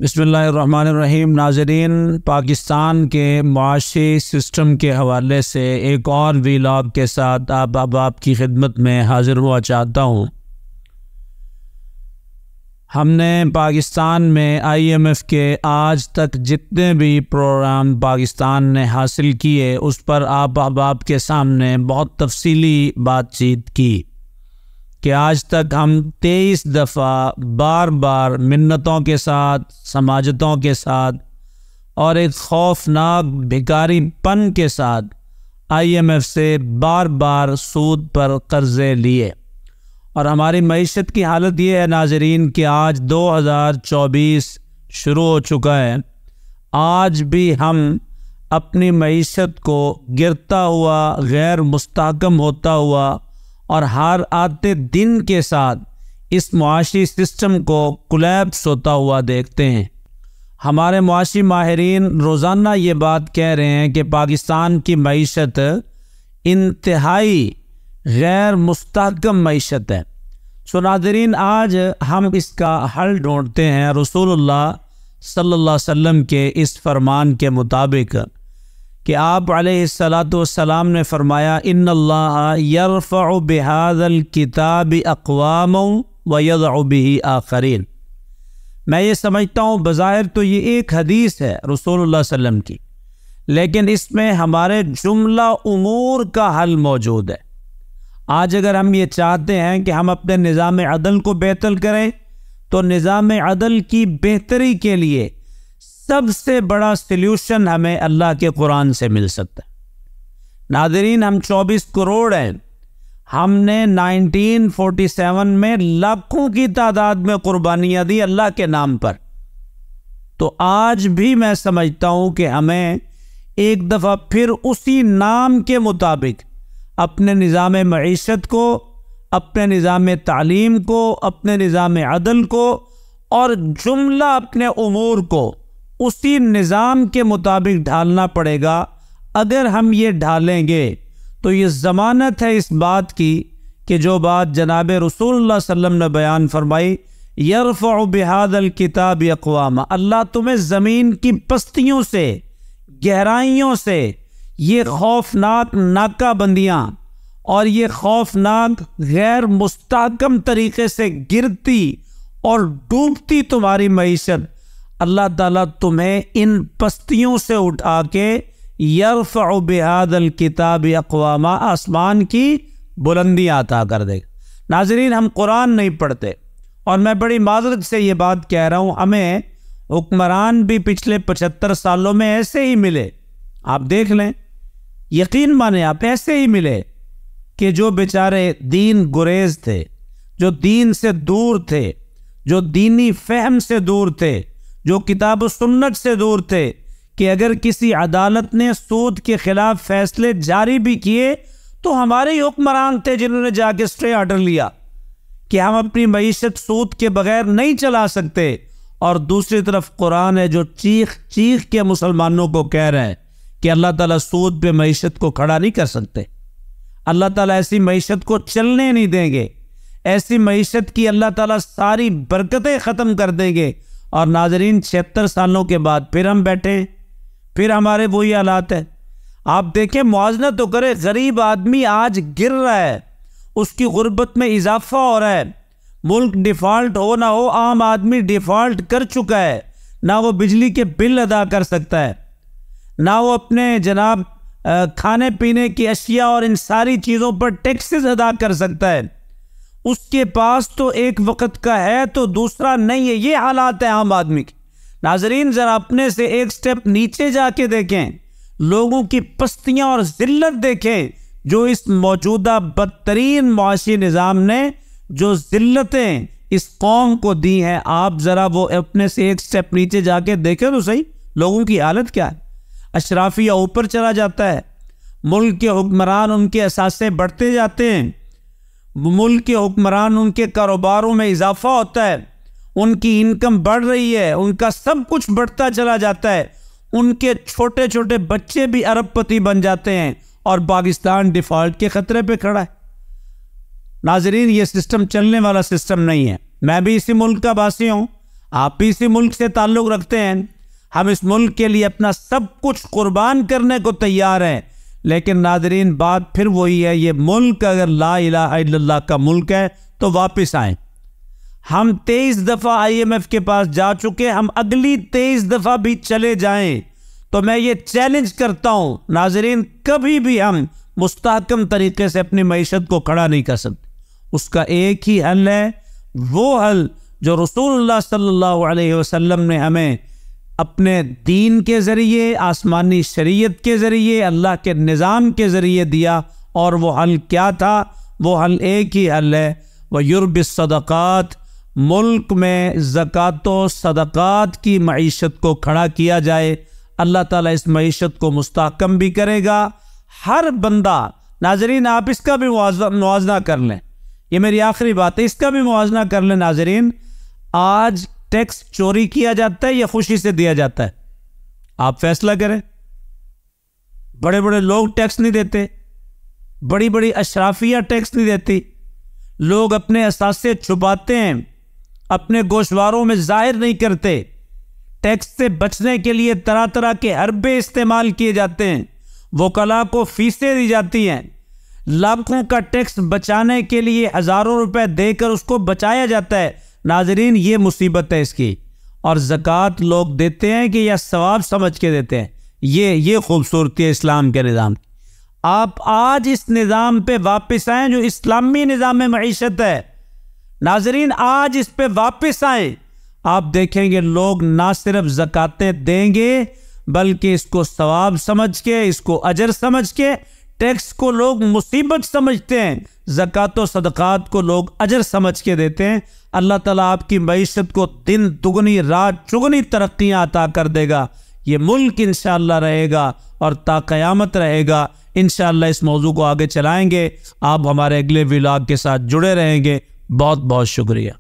बिस्मिल्लाहिर्रहमानिर्रहीम। नाज़रीन, पाकिस्तान के मुआशी सिस्टम के हवाले से एक और वीलॉग के साथ आपकी खिदमत में हाज़िर हुआ चाहता हूँ। हमने पाकिस्तान में IMF के आज तक जितने भी प्रोग्राम पाकिस्तान ने हासिल किए उस पर आप के सामने बहुत तफसीली बातचीत की कि आज तक हम 23 दफ़ा बार बार मिन्नतों के साथ, समाजतों के साथ और एक खौफनाक भिखारीपन के साथ IMF से बार बार सूद पर कर्ज़े लिए। और हमारी मईशत की हालत ये है नाज़रीन कि आज 2024 शुरू हो चुका है, आज भी हम अपनी मईशत को गिरता हुआ, गैर मुस्तहकम होता हुआ और हर आते दिन के साथ इस मुआशी सिस्टम को कोलैप्स होता हुआ देखते हैं। हमारे मुआशी माहिरीन रोज़ाना ये बात कह रहे हैं कि पाकिस्तान की मईशत इंतहाई गैर मुस्तहकम मईशत है। सो नाज़रीन, आज हम इसका हल ढूंढते हैं रसूलुल्लाह सल्लल्लाहु अलैहि वसल्लम के इस फरमान के मुताबिक कि आप अलैहिस्सलातु वस्सलाम ने फरमाया, इन्नल्लाह यरफ़उ बिहाज़ल किताबि अक़वामन व यज़अउ बिही आख़रीन। मैं ये समझता हूँ बज़ाहिर तो ये एक हदीस है रसूलुल्लाह सल्लम की, लेकिन इसमें हमारे जुमला उमूर का हल मौजूद है। आज अगर हम ये चाहते हैं कि हम अपने निज़ाम अदल को बेहतर करें तो निज़ाम अदल की बेहतरी के लिए सबसे बड़ा सल्यूशन हमें अल्लाह के कुरान से मिल सकता है। नाज़रीन, हम 24 करोड़ हैं। हमने 1947 में लाखों की तादाद में कुर्बानियाँ दी अल्लाह के नाम पर। तो आज भी मैं समझता हूँ कि हमें एक दफ़ा फिर उसी नाम के मुताबिक अपने निज़ाम मईशत को, अपने निज़ाम तालीम को, अपने निज़ाम अदल को और जुमला अपने उमूर को उसी निज़ाम के मुताबिक ढालना पड़ेगा। अगर हम ये ढालेंगे तो ये ज़मानत है इस बात की कि जो बात जनाब रसूलुल्लाह सल्लल्लाहु अलैहि वसल्लम ने बयान फरमाई, यरफ़उ बिहाज़ल किताबि अक़वामा, अल्लाह तुम्हें ज़मीन की पस्तियों से, गहराइयों से ये खौफनाक नाकाबंदियाँ और ये खौफनाक गैर मुस्तहकम तरीक़े से गिरती और डूबती तुम्हारी मईशत, अल्लाह ताला तुम्हें इन पस्तियों से उठा के यरफ़उ बिहाज़ल किताबि अक़वामा, आसमान की बुलंदियाँ अता कर देगा। नाज़रीन, हम कुरान नहीं पढ़ते और मैं बड़ी माज़रत से ये बात कह रहा हूँ, हमें हुक्मरान भी पिछले 75 सालों में ऐसे ही मिले। आप देख लें, यकीन माने आप, ऐसे ही मिले कि जो बेचारे दीन गुरेज थे, जो दीन से दूर थे, जो दीनी फ़हम से दूर थे, जो किताब सुन्नत से दूर थे, कि अगर किसी अदालत ने सूद के खिलाफ फैसले जारी भी किए तो हमारे ही हुक्मरान थे जिन्होंने जाके स्टे ऑर्डर लिया कि हम अपनी मईशत सूद के बगैर नहीं चला सकते। और दूसरी तरफ कुरान है जो चीख चीख के मुसलमानों को कह रहे हैं कि अल्लाह ताला सूद पे मईशत को खड़ा नहीं कर सकते, अल्लाह ताला ऐसी मईशत को चलने नहीं देंगे, ऐसी मईशत की अल्लाह ताला सारी बरकतें ख़त्म कर देंगे। और नाज़रीन, 76 सालों के बाद फिर हम बैठे, फिर हमारे वही हालात है। आप देखें, मुआवजा तो करे, गरीब आदमी आज गिर रहा है, उसकी गुर्बत में इजाफा हो रहा है। मुल्क डिफ़ॉल्ट हो ना हो, आम आदमी डिफ़ॉल्ट कर चुका है, ना वो बिजली के बिल अदा कर सकता है, ना वो अपने जनाब खाने पीने की अशिया और इन सारी चीज़ों पर टैक्सेस अदा कर सकता है। उसके पास तो एक वक्त का है तो दूसरा नहीं है। ये हालात है आम आदमी की। नाज़रीन, ज़रा अपने से एक स्टेप नीचे जाके देखें, लोगों की पस्तियाँ और ज़िल्लत देखें जो इस मौजूदा बदतरीन मुआशी निज़ाम ने जो ज़िल्लतें इस कौम को दी हैं। आप ज़रा वो अपने से एक स्टेप नीचे जाके देखें तो सही, लोगों की हालत क्या है। अशराफिया ऊपर चला जाता है, मुल्क के हुक्मरान उनके असासे बढ़ते जाते हैं, मुल्क के हुक्मरान उनके कारोबारों में इजाफा होता है, उनकी इनकम बढ़ रही है, उनका सब कुछ बढ़ता चला जाता है, उनके छोटे छोटे बच्चे भी अरबपति बन जाते हैं और पाकिस्तान डिफ़ॉल्ट के ख़तरे पे खड़ा है। नाज़रीन, ये सिस्टम चलने वाला सिस्टम नहीं है। मैं भी इसी मुल्क का वासी हूँ, آپ بھی اسی ملک سے تعلق رکھتے ہیں، ہم اس ملک کے لیے اپنا سب کچھ قربان کرنے کو تیار ہیں، لیکن ناظرین بات پھر وہی ہے، یہ ملک اگر لا الہ الا اللہ کا ملک ہے تو واپس آئیں۔ ہم 23 دفعہ IMF کے پاس جا چکے، ہم اگلی 23 دفعہ بھی چلے جائیں تو میں یہ چیلنج کرتا ہوں ناظرین، کبھی بھی ہم مستحکم طریقے سے اپنی معیشت کو کھڑا نہیں کر سکتے۔ اس کا ایک ہی حل ہے، وہ حل جو رسول اللہ صلی اللہ علیہ وسلم نے ہمیں اپنے دین کے ذریعے، آسمانی شریعت کے ذریعے، اللہ کے نظام کے ذریعے دیا، اور وہ حل کیا تھا؟ وہ حل ایک ہی حل ہے، وَيُرْبِ الصَّدَقَاتِ، ملک میں زکوٰۃ و صدقات کی معیشت کو کھڑا کیا جائے۔ اللہ تعالیٰ اس معیشت کو مستحکم بھی کرے گا۔ ہر بندہ، ناظرین آپ اس کا بھی موازنہ کر لیں، یہ میری آخری بات ہے، اس کا بھی موازنہ کر لیں ناظرین، آج ٹیکس چوری کیا جاتا ہے یا خوشی سے دیا جاتا ہے؟ آپ فیصلہ کریں۔ بڑے بڑے لوگ ٹیکس نہیں دیتے، بڑی بڑی اشرافیہ ٹیکس نہیں دیتی، لوگ اپنے اثاثے چھپاتے ہیں، اپنے گوشواروں میں ظاہر نہیں کرتے، ٹیکس سے بچنے کے لیے طرح طرح کے حربے استعمال کیے جاتے ہیں، وکلاء کو فیسیں دی جاتی ہیں، لاکھوں کا ٹیکس بچانے کے لیے ہزاروں روپے دے کر اس کو بچایا جاتا ہے۔ ناظرین یہ مصیبت ہے اس کی، اور زکوٰۃ لوگ دیتے ہیں کہ یا ثواب سمجھ کے دیتے ہیں، یہ خوبصورتی ہے اسلام کے نظام۔ آپ آج اس نظام پہ واپس آئیں جو اسلامی نظام معیشت ہے، ناظرین آج اس پہ واپس آئیں، آپ دیکھیں گے لوگ نہ صرف زکاتیں دیں گے بلکہ اس کو ثواب سمجھ کے، اس کو اجر سمجھ کے، ٹیکس کو لوگ مصیبت سمجھتے ہیں، زکوٰۃ و صدقات کو لوگ اجر سمجھ کے دیتے ہیں۔ اللہ تعالیٰ آپ کی معیشت کو دن دگنی رات چگنی ترقیاں عطا کر دے گا، یہ ملک انشاءاللہ رہے گا اور تا قیامت رہے گا۔ انشاءاللہ اس موضوع کو آگے چلائیں گے، آپ ہمارے اگلے ولاگ کے ساتھ جڑے رہیں گے۔ بہت بہت شکریہ۔